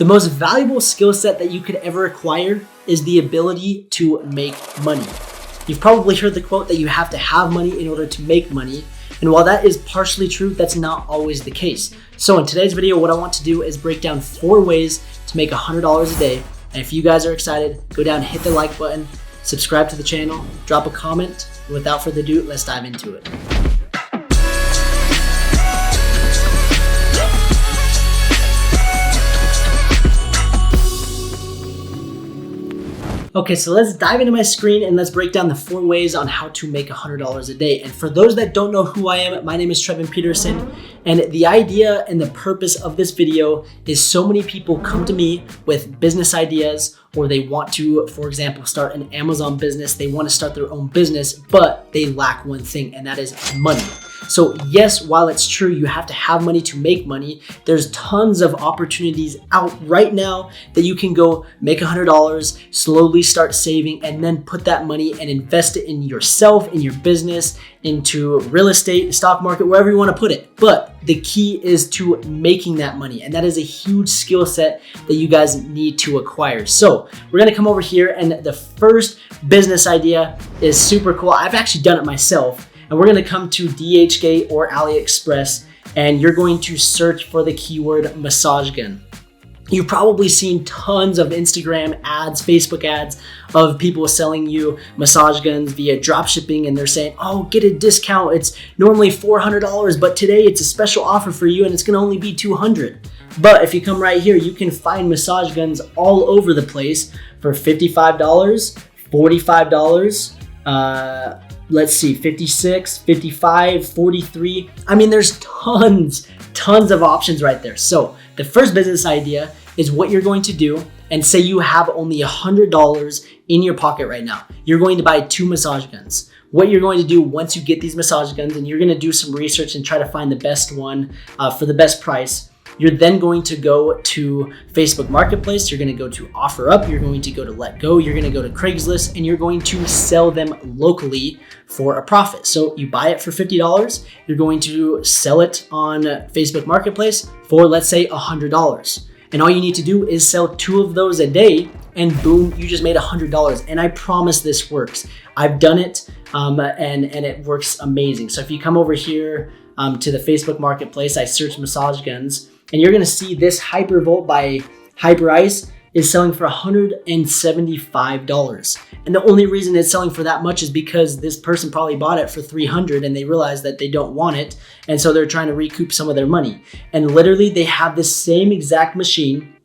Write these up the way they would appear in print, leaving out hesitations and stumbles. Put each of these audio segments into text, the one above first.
The most valuable skill set that you could ever acquire is the ability to make money. You've probably heard the quote that you have to have money in order to make money. And while that is partially true, that's not always the case. So in today's video, what I want to do is break down 4 ways to make $100 a day. And if you guys are excited, go down, hit the like button, subscribe to the channel, drop a comment. And without further ado, let's dive into it. Okay, so let's dive into my screen and let's break down the 4 ways on how to make $100 a day. And for those that don't know who I am, my name is Trevin Peterson. And the idea and the purpose of this video is so many people come to me with business ideas, or they want to, for example, start an Amazon business. They want to start their own business, but they lack one thing, and that is money. So yes, while it's true you have to have money to make money, there's tons of opportunities out right now that you can go make $100, slowly start saving, and then put that money and invest it in yourself, in your business, into real estate, the stock market, wherever you want to put it. But the key is to making that money, and that is a huge skill set that you guys need to acquire. So we're gonna come over here, and the first business idea is super cool. I've actually done it myself. And we're gonna come to DHgate or AliExpress, and you're going to search for the keyword massage gun. You've probably seen tons of Instagram ads, Facebook ads of people selling you massage guns via drop shipping, and they're saying, oh, get a discount. It's normally $400, but today it's a special offer for you and it's gonna only be $200. But if you come right here, you can find massage guns all over the place for $55, $45, let's see, 56, 55, 43. I mean, there's tons of options right there. So the first business idea is what you're going to do, and say you have only $100 in your pocket right now. You're going to buy 2 massage guns. What you're going to do once you get these massage guns, and you're going to do some research and try to find the best one for the best price. You're then going to go to Facebook Marketplace, you're going to go to OfferUp, you're going to go to Let Go, you're going to go to Craigslist, and you're going to sell them locally for a profit. So you buy it for $50, you're going to sell it on Facebook Marketplace for, let's say, $100. And all you need to do is sell 2 of those a day, and boom, you just made $100. And I promise this works. I've done it, and it works amazing. So if you come over here to the Facebook Marketplace, I search massage guns, and you're gonna see this Hypervolt by Hyperice is selling for $175. And the only reason it's selling for that much is because this person probably bought it for $300 and they realized that they don't want it. And so they're trying to recoup some of their money. And literally they have this same exact machine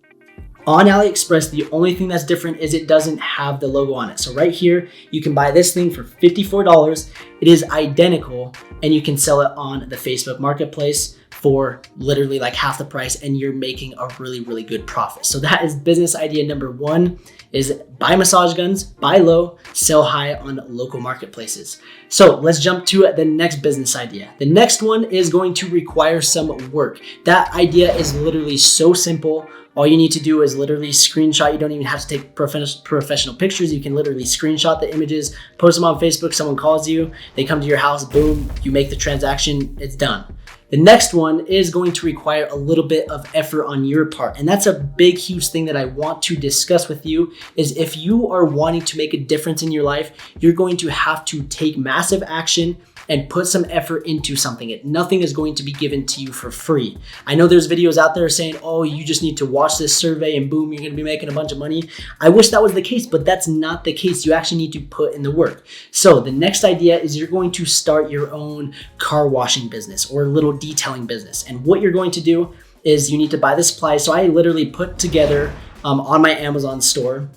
on AliExpress. The only thing that's different is it doesn't have the logo on it. So right here, you can buy this thing for $54. It is identical, and you can sell it on the Facebook Marketplace for literally like half the price, and you're making a really good profit. So that is business idea number 1, is buy massage guns, buy low, sell high on local marketplaces. So let's jump to the next business idea. The next one is going to require some work. That idea is literally so simple. All you need to do is literally screenshot. You don't even have to take professional pictures. You can literally screenshot the images, post them on Facebook. Someone calls you, they come to your house, boom, you make the transaction, it's done. The next one is going to require a little bit of effort on your part. And that's a big, huge thing that I want to discuss with you, is if you are wanting to make a difference in your life, you're going to have to take massive action and put some effort into something. Nothing is going to be given to you for free. I know there's videos out there saying, oh, you just need to watch this survey and boom, you're gonna be making a bunch of money. I wish that was the case, but that's not the case. You actually need to put in the work. So the next idea is you're going to start your own car washing business or a little detailing business. And what you're going to do is you need to buy the supplies. So I literally put together on my Amazon store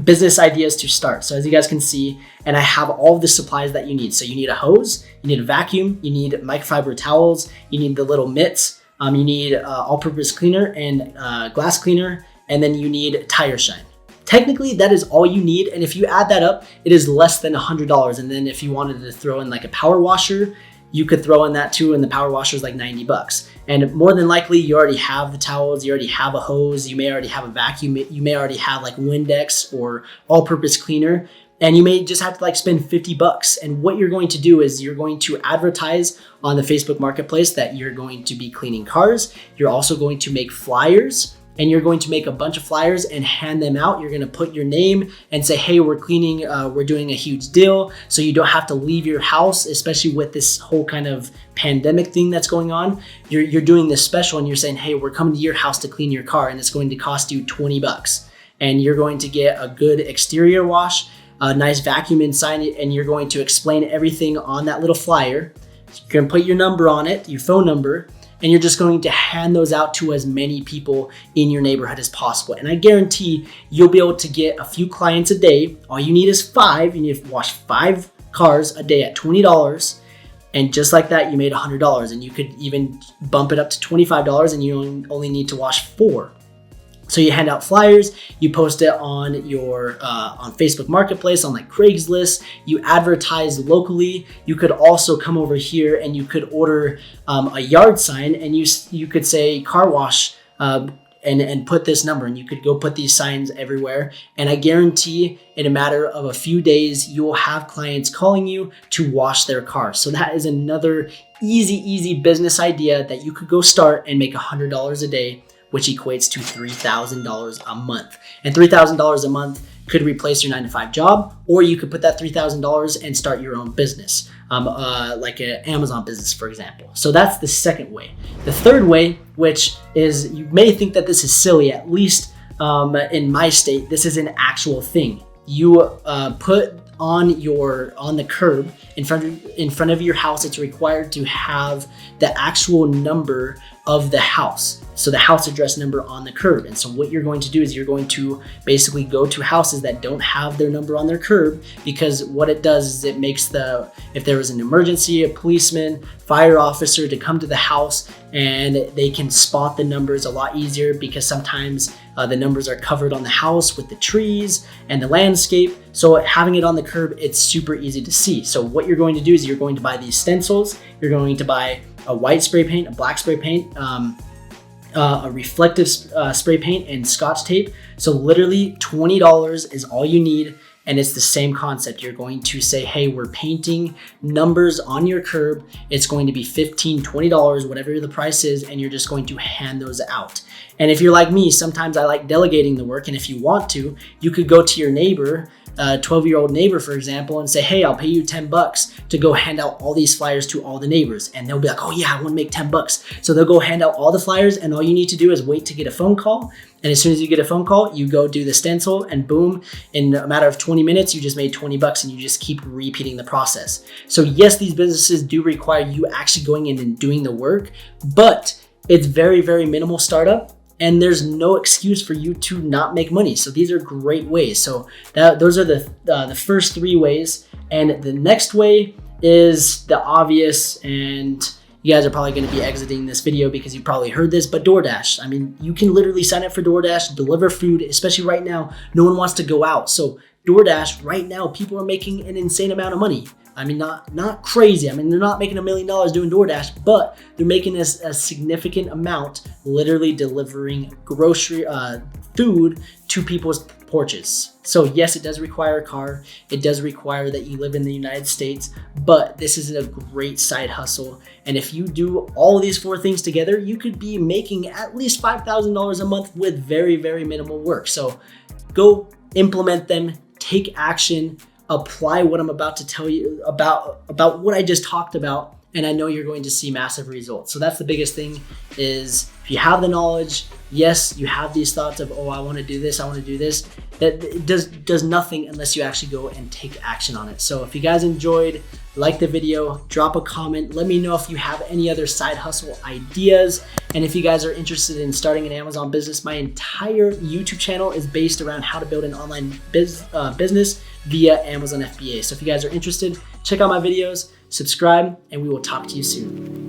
business ideas to start. So as you guys can see, and I have all the supplies that you need. So you need a hose, you need a vacuum, you need microfiber towels, you need the little mitts, you need all-purpose cleaner and glass cleaner, and then you need tire shine. Technically, that is all you need. And if you add that up, it is less than $100. And then if you wanted to throw in like a power washer, you could throw in that too, and the power washer is like 90 bucks. And more than likely, you already have the towels, you already have a hose, you may already have a vacuum, you may already have like Windex or all-purpose cleaner, and you may just have to like spend 50 bucks. And what you're going to do is you're going to advertise on the Facebook Marketplace that you're going to be cleaning cars. You're also going to make flyers and you're going to make a bunch of flyers and hand them out. You're going to put your name and say, hey, we're cleaning, we're doing a huge deal. So you don't have to leave your house, especially with this whole kind of pandemic thing that's going on. You're doing this special and you're saying, hey, we're coming to your house to clean your car and it's going to cost you $20. And you're going to get a good exterior wash, a nice vacuum inside it, and you're going to explain everything on that little flyer. You're going to put your number on it, your phone number, and you're just going to hand those out to as many people in your neighborhood as possible. And I guarantee you'll be able to get a few clients a day. All you need is 5. You need to wash 5 cars a day at $20. And just like that, you made $100. And you could even bump it up to $25 and you only need to wash 4. So you hand out flyers, you post it on your on Facebook Marketplace, on like Craigslist, you advertise locally. You could also come over here and you could order a yard sign, and you could say car wash and put this number, and you could go put these signs everywhere. And I guarantee in a matter of a few days, you will have clients calling you to wash their car. So that is another easy business idea that you could go start and make $100 a day, which equates to $3,000 a month. And $3,000 a month could replace your 9-to-5 job, or you could put that $3,000 and start your own business, like an Amazon business, for example. So that's the second way. The third way, which is, you may think that this is silly, at least in my state, this is an actual thing. You put on the curb in front of your house, it's required to have the actual number of the house. So the house address number on the curb. And so what you're going to do is you're going to basically go to houses that don't have their number on their curb, because what it does is it makes if there was an emergency, a policeman, fire officer to come to the house, and they can spot the numbers a lot easier, because sometimes the numbers are covered on the house with the trees and the landscape. So having it on the curb, it's super easy to see. So what you're going to do is you're going to buy these stencils. You're going to buy a white spray paint, a black spray paint, a reflective spray paint, and Scotch tape. So literally $20 is all you need. And it's the same concept. You're going to say, hey, we're painting numbers on your curb. It's going to be $15, $20, whatever the price is. And you're just going to hand those out. And if you're like me, sometimes I like delegating the work. And if you want to, you could go to your neighbor, 12-year-old neighbor, for example, and say, hey, I'll pay you $10 to go hand out all these flyers to all the neighbors. And they'll be like, oh yeah, I want to make $10. So they'll go hand out all the flyers, and all you need to do is wait to get a phone call. And as soon as you get a phone call, you go do the stencil, and boom, in a matter of 20 minutes, you just made $20, and you just keep repeating the process. So yes, these businesses do require you actually going in and doing the work, but it's very, very minimal startup. And there's no excuse for you to not make money. So these are great ways. So those are the first 3 ways. And the next way is the obvious, and you guys are probably going to be exiting this video because you probably heard this, but DoorDash. I mean, you can literally sign up for DoorDash, deliver food, especially right now. No one wants to go out. So DoorDash, right now, people are making an insane amount of money. I mean, not crazy. I mean, they're not making $1 million doing DoorDash, but they're making a significant amount literally delivering grocery food to people's porches. So yes, it does require a car. It does require that you live in the United States, but this is a great side hustle. And if you do all of these 4 things together, you could be making at least $5,000 a month with very, very minimal work. So go implement them, take action, apply what I'm about to tell you about what I just talked about, and I know you're going to see massive results. So that's the biggest thing, is if you have the knowledge, yes, you have these thoughts of, oh, I want to do this, I want to do this. That it does nothing unless you actually go and take action on it. So if you guys enjoyed, like the video, drop a comment. Let me know if you have any other side hustle ideas. And if you guys are interested in starting an Amazon business, my entire YouTube channel is based around how to build an online business via Amazon FBA. So if you guys are interested, check out my videos, subscribe, and we will talk to you soon.